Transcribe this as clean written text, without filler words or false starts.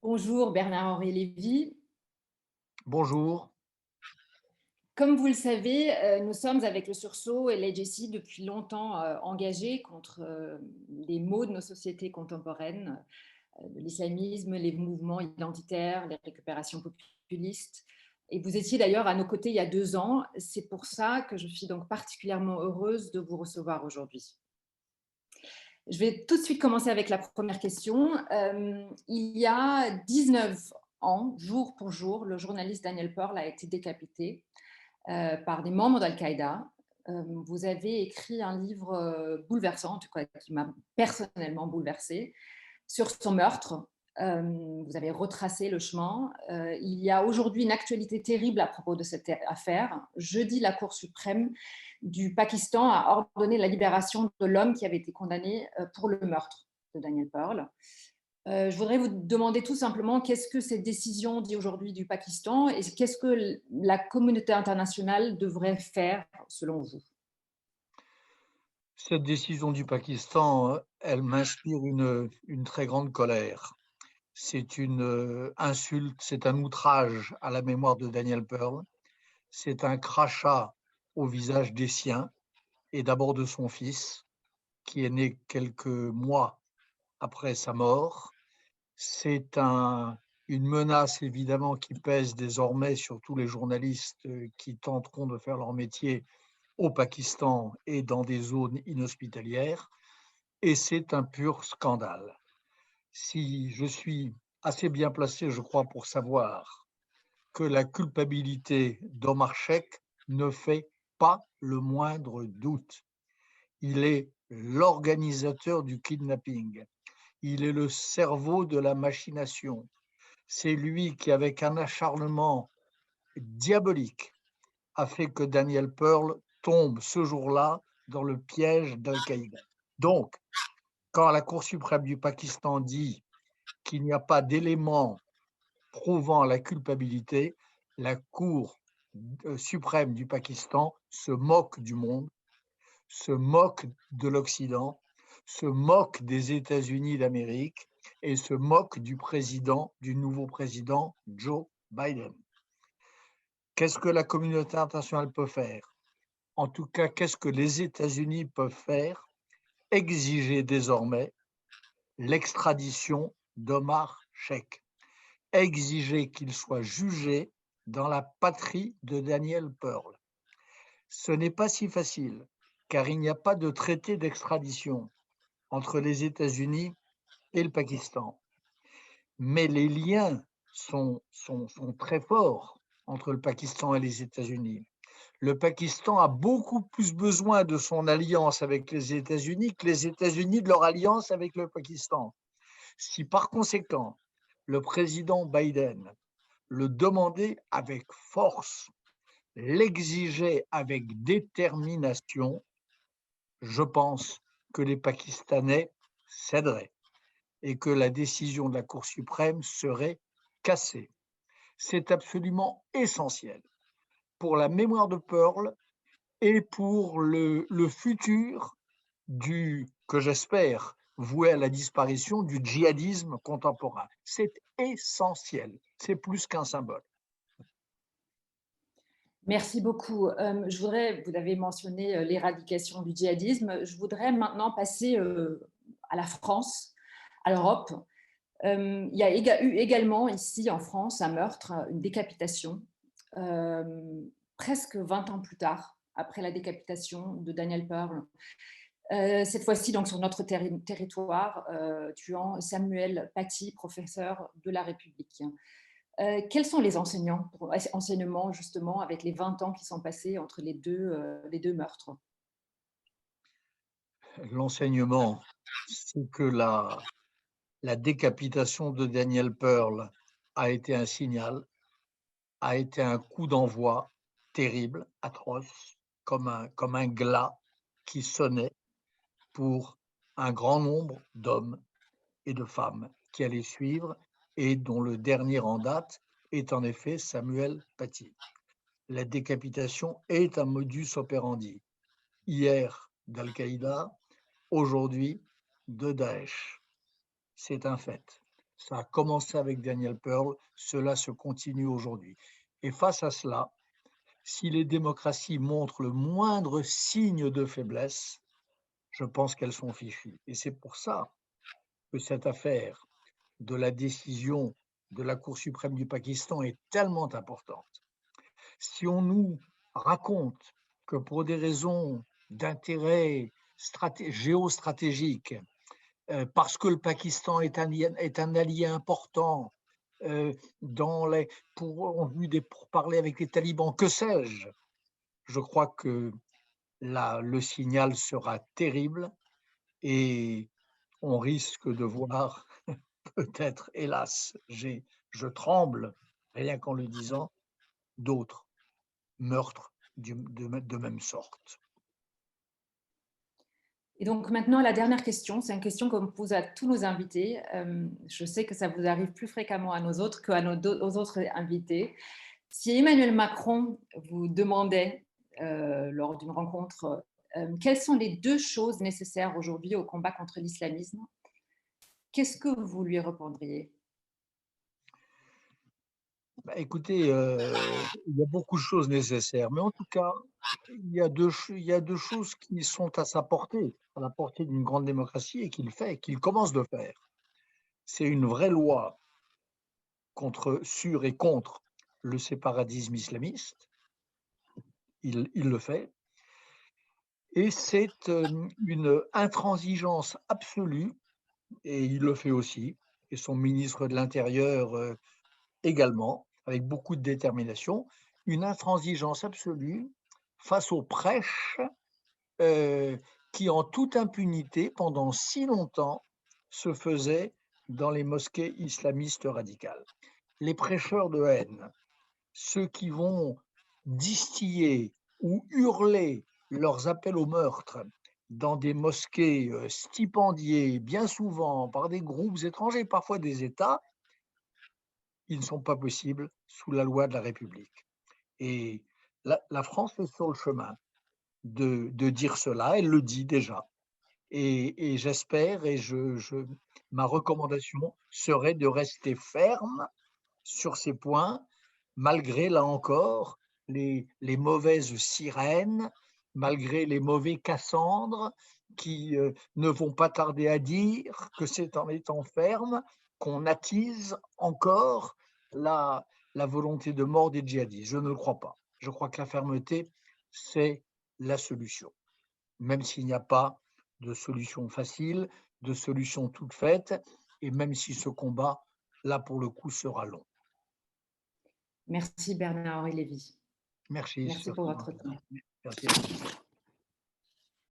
Bonjour Bernard-Henri Lévy. Bonjour. Comme vous le savez, nous sommes avec le sursaut et l'AJC depuis longtemps engagés contre les maux de nos sociétés contemporaines, de l'islamisme, les mouvements identitaires, les récupérations populistes. Et vous étiez d'ailleurs à nos côtés il y a 2 ans. C'est pour ça que je suis donc particulièrement heureuse de vous recevoir aujourd'hui. Je vais tout de suite commencer avec la première question. Il y a 19 ans, jour pour jour, le journaliste Daniel Pearl a été décapité par des membres d'Al-Qaïda. Vous avez écrit un livre bouleversant, en tout cas qui m'a personnellement bouleversée, sur son meurtre. Vous avez retracé le chemin. Il y a aujourd'hui une actualité terrible à propos de cette affaire. Jeudi, la Cour suprême du Pakistan a ordonné la libération de l'homme qui avait été condamné pour le meurtre de Daniel Pearl. Je voudrais vous demander tout simplement qu'est-ce que cette décision dit aujourd'hui du Pakistan et qu'est-ce que la communauté internationale devrait faire selon vous? Cette décision du Pakistan, elle m'inspire une très grande colère. C'est une insulte, c'est un outrage à la mémoire de Daniel Pearl, c'est un crachat au visage des siens et d'abord de son fils, qui est né quelques mois après sa mort. C'est une menace évidemment qui pèse désormais sur tous les journalistes qui tenteront de faire leur métier au Pakistan et dans des zones inhospitalières, et c'est un pur scandale. Si je suis assez bien placé, je crois, pour savoir que la culpabilité d'Omar Sheikh ne fait pas le moindre doute. Il est l'organisateur du kidnapping. Il est le cerveau de la machination. C'est lui qui, avec un acharnement diabolique, a fait que Daniel Pearl tombe ce jour-là dans le piège d'Al-Qaïda. Donc, quand la Cour suprême du Pakistan dit qu'il n'y a pas d'éléments prouvant la culpabilité, la Cour suprême du Pakistan se moque du monde, se moque de l'Occident, se moque des États-Unis d'Amérique et se moque du nouveau président Joe Biden. Qu'est-ce que la communauté internationale peut faire? En tout cas, qu'est-ce que les États-Unis peuvent faire? Exiger désormais l'extradition d'Omar Sheikh, exiger qu'il soit jugé dans la patrie de Daniel Pearl. Ce n'est pas si facile, car il n'y a pas de traité d'extradition entre les États-Unis et le Pakistan. Mais les liens sont très forts entre le Pakistan et les États-Unis. Le Pakistan a beaucoup plus besoin de son alliance avec les États-Unis que les États-Unis de leur alliance avec le Pakistan. Si par conséquent, le président Biden le demandait avec force, l'exigeait avec détermination, je pense que les Pakistanais céderaient et que la décision de la Cour suprême serait cassée. C'est absolument essentiel pour la mémoire de Pearl et pour le futur que j'espère, voué à la disparition du djihadisme contemporain. C'est essentiel, c'est plus qu'un symbole. Merci beaucoup. Vous avez mentionné l'éradication du djihadisme. Je voudrais maintenant passer à la France, à l'Europe. Il y a eu également ici en France un meurtre, une décapitation, euh, presque 20 ans plus tard, après la décapitation de Daniel Pearl. Cette fois-ci donc sur notre territoire, tuant Samuel Paty, professeur de la République. Quels sont les enseignements justement avec les 20 ans qui sont passés entre les deux meurtres? L'enseignement, c'est que la décapitation de Daniel Pearl a été un signal, a été un coup d'envoi terrible, atroce, comme un glas qui sonnait pour un grand nombre d'hommes et de femmes qui allaient suivre et dont le dernier en date est en effet Samuel Paty. La décapitation est un modus operandi. Hier d'Al-Qaïda, aujourd'hui de Daesh. C'est un fait. Ça a commencé avec Daniel Pearl, cela se continue aujourd'hui. Et face à cela, si les démocraties montrent le moindre signe de faiblesse, je pense qu'elles sont fichues. Et c'est pour ça que cette affaire de la décision de la Cour suprême du Pakistan est tellement importante. Si on nous raconte que pour des raisons d'intérêt géostratégique, parce que le Pakistan est un allié important dans en vue des pourparlers avec les talibans, que sais-je, je crois que le signal sera terrible et on risque de voir peut-être, hélas, je tremble rien qu'en le disant, d'autres meurtres de même sorte. Et donc maintenant, la dernière question, c'est une question qu'on pose à tous nos invités. Je sais que ça vous arrive plus fréquemment à nos autres aux autres invités. Si Emmanuel Macron vous demandait, lors d'une rencontre, quelles sont les 2 choses nécessaires aujourd'hui au combat contre l'islamisme, qu'est-ce que vous lui répondriez? Bah, écoutez, il y a beaucoup de choses nécessaires, mais en tout cas, il y a 2 choses qui sont à sa portée, à la portée d'une grande démocratie et qu'il commence de faire. C'est une vraie loi sur et contre le séparatisme islamiste, il le fait, et c'est, une intransigeance absolue, et il le fait aussi, et son ministre de l'intérieur, également, avec beaucoup de détermination, une intransigeance absolue face aux prêches euh, qui, en toute impunité, pendant si longtemps, se faisaient dans les mosquées islamistes radicales. Les prêcheurs de haine, ceux qui vont distiller ou hurler leurs appels au meurtre dans des mosquées stipendiées, bien souvent par des groupes étrangers, parfois des États, ils ne sont pas possibles sous la loi de la République. Et la France est sur le chemin de dire cela, elle le dit déjà. Et j'espère, ma recommandation serait de rester ferme sur ces points, malgré, là encore, les mauvaises sirènes, malgré les mauvais Cassandres qui ne vont pas tarder à dire que c'est en étant ferme qu'on attise encore la volonté de mort des djihadistes. Je ne le crois pas. Je crois que la fermeté, c'est la solution, même s'il n'y a pas de solution facile, de solution toute faite, et même si ce combat, là, pour le coup, sera long. Merci Bernard-Henri Lévy. Merci, Merci pour votre temps. Merci.